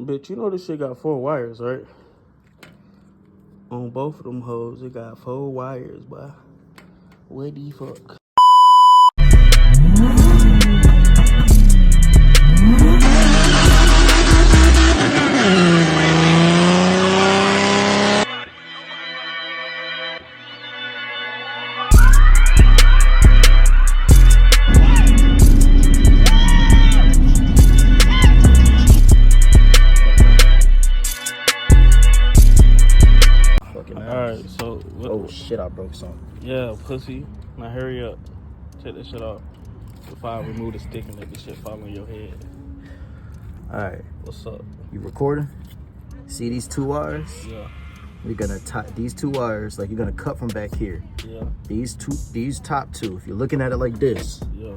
Bitch, you know this shit got 4 wires, right? On both of them hoes, it got 4 wires, boy. What the fuck? Alright, so what? Oh shit, I broke something. Yeah, pussy. Now hurry up. Take this shit off before I remove the stick and let this shit fall on your head. Alright. What's up? You recording? See these 2 wires? Yeah. We're gonna tie these 2 wires, like you're gonna cut from back here. Yeah. These top 2, if you're looking at it like this, Yeah.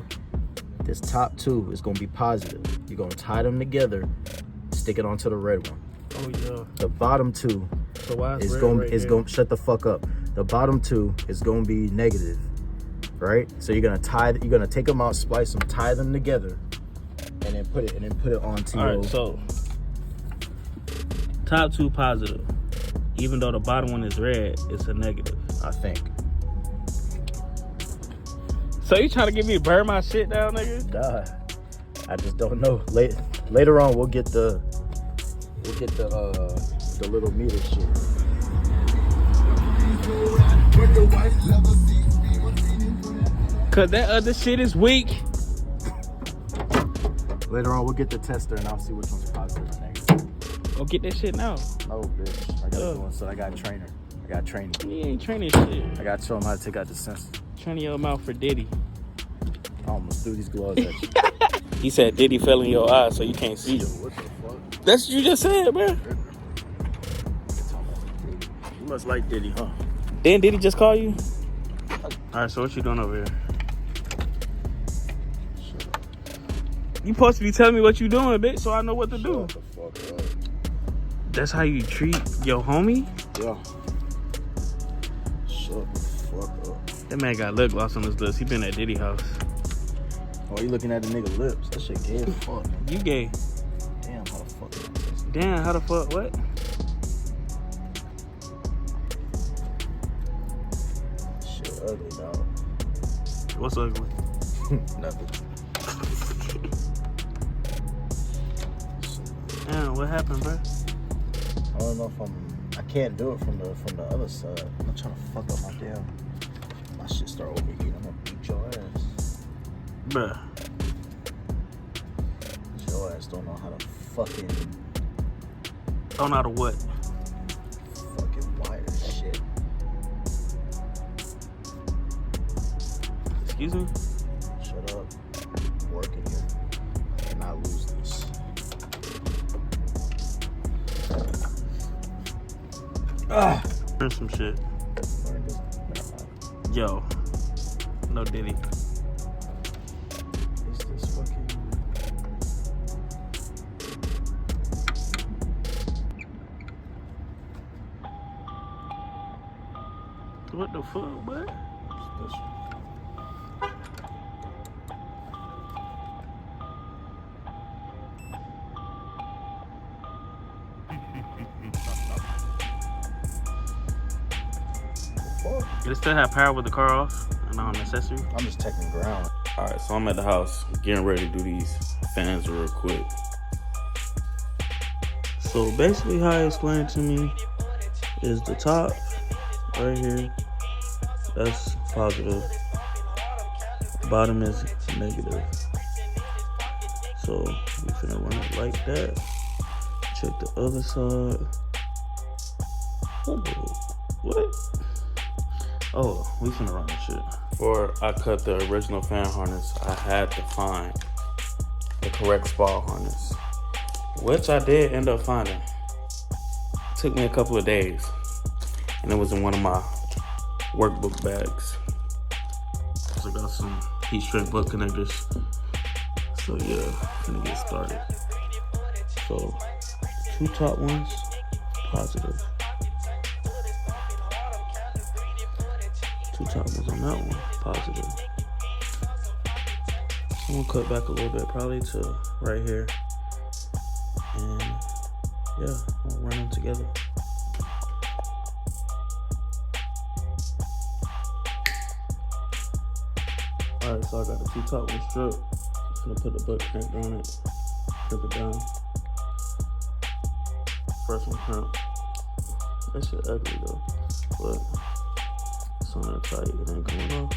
this top 2 is gonna be positive. You're gonna tie them together, stick it onto the red one. Oh yeah. The bottom 2 So why is going shut the fuck up. The bottom 2 is gonna be negative, right? So you're gonna take them out, splice them, tie them together, and then put it onto your. Alright, so top 2 positive. Even though the bottom one is red, it's a negative. I think. So you trying to get me to burn my shit down, nigga? Nah, I just don't know. Later on, we'll get the little meter shit. Cause that other shit is weak. Later on, we'll get the tester and I'll see which one's positive or negative. Go get that shit now. No, bitch. I gotta go inside. I got a trainer. I got training. You ain't training shit. I gotta show him how to take out the sensor. Training your mouth for Diddy. I almost threw these gloves at you. He said Diddy fell in your eyes so you can't see. Yo, what the fuck? That's what you just said, man. You must like Diddy, huh? Then Diddy just call you? Alright, so what you doing over here? You supposed to be telling me what you doing, bitch, so I know what to do. Shut the fuck up. That's how you treat your homie? Yeah. Shut the fuck up. That man got lip gloss on his lips. He been at Diddy house. Oh, you looking at the nigga lips? That shit gay as fuck. You gay. Damn, how the fuck is this? Damn, how the fuck, what? Shit ugly, dog. What's ugly? Nothing. Damn, what happened, bro? I don't know if I can't do it from the other side. I'm not trying to fuck up my shit start overheating. I'm gonna beat your ass. Bruh. Your ass don't know how to fucking Don't know how to what? fucking wire shit. Excuse me? Shut up. I'm working here. I cannot lose this. Learn some shit. Learn this. Never mind. Yo. No Diddy. Is this fucking... What the fuck, boy? This one. Did it still have power with the car off and on accessory? I'm just checking ground. Alright, so I'm at the house getting ready to do these fans real quick. So basically how he explained to me is the top right here, that's positive. Bottom is negative. So we finna run it like that. Check the other side. What? Oh, we finna run this shit. Before I cut the original fan harness, I had to find the correct Spal harness, which I did end up finding. It took me a couple of days, and it was in one of my workbook bags. So I got some heat shrink butt connectors. So yeah, gonna get started. So 2 top ones, positive. 2 top ones on that one, positive. I'm gonna cut back a little bit, probably to right here. And yeah, we'll run them together. Alright, so I got the two-top one strip. I'm gonna put the butt crank on it, strip it down. First one cramp. That shit ugly though, but it's on there tight, it ain't coming off.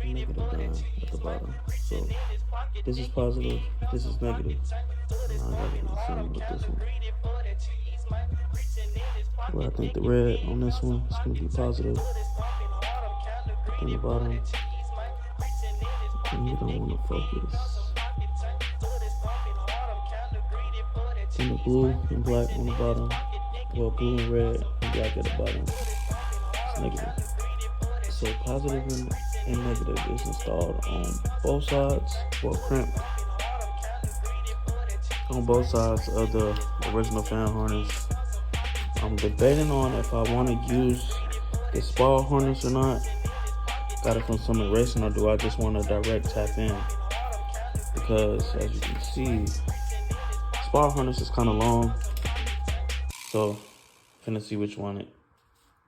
Negative down at the bottom. So this is positive, this is negative. Now I gotta do the same with this one. Well, I think the red on this one is gonna be positive. On the bottom, and you don't want to focus. And the blue and black on the bottom, well, blue and red and black at the bottom, it's negative. So positive and negative is installed on both sides, well, cramped on both sides of the original fan harness. I'm debating on if I want to use the Spal harness or not. Got it from some racing, or do I just want to direct tap in? Because as you can see, Spal harness is kind of long, so I'm finna see which one it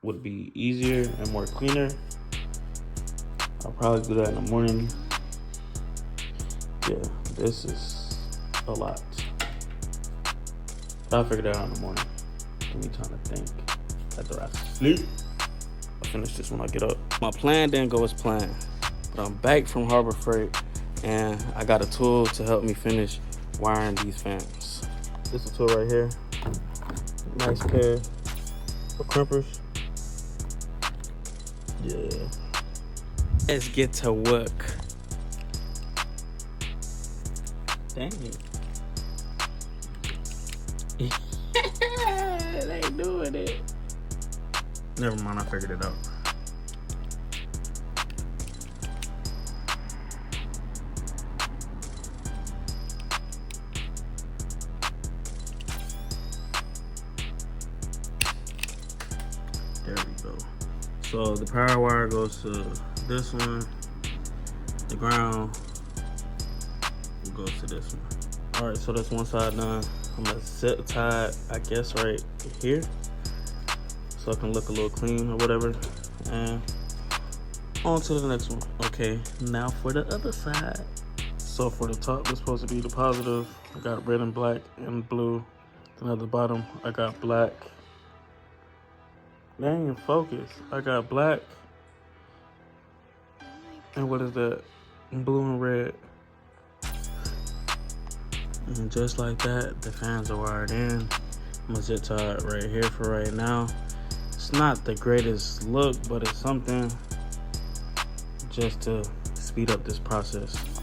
would be easier and more cleaner. I'll probably do that in the morning. Yeah, this is a lot. I'll figure that out in the morning. Give me time to think after I sleep. I'll finish this when I get up. My plan didn't go as planned, but I'm back from Harbor Freight and I got a tool to help me finish wiring these fans. This is a tool right here. Nice pair of crimpers. Yeah. Let's get to work. Dang it. They doing it. Never mind, I figured it out. There we go. So the power wire goes to this one. The ground goes to this one. All right, so that's one side done. I'm gonna zip tie it, I guess, right here, so I can look a little clean or whatever. And on to the next one. Okay, now for the other side. So for the top, it's supposed to be the positive. I got red and black and blue. Then at the bottom, I got black. Dang, focus. I got black. And what is that? Blue and red. And just like that, the fans are wired in. I'm gonna zip tie it right here for right now. It's not the greatest look, but it's something just to speed up this process.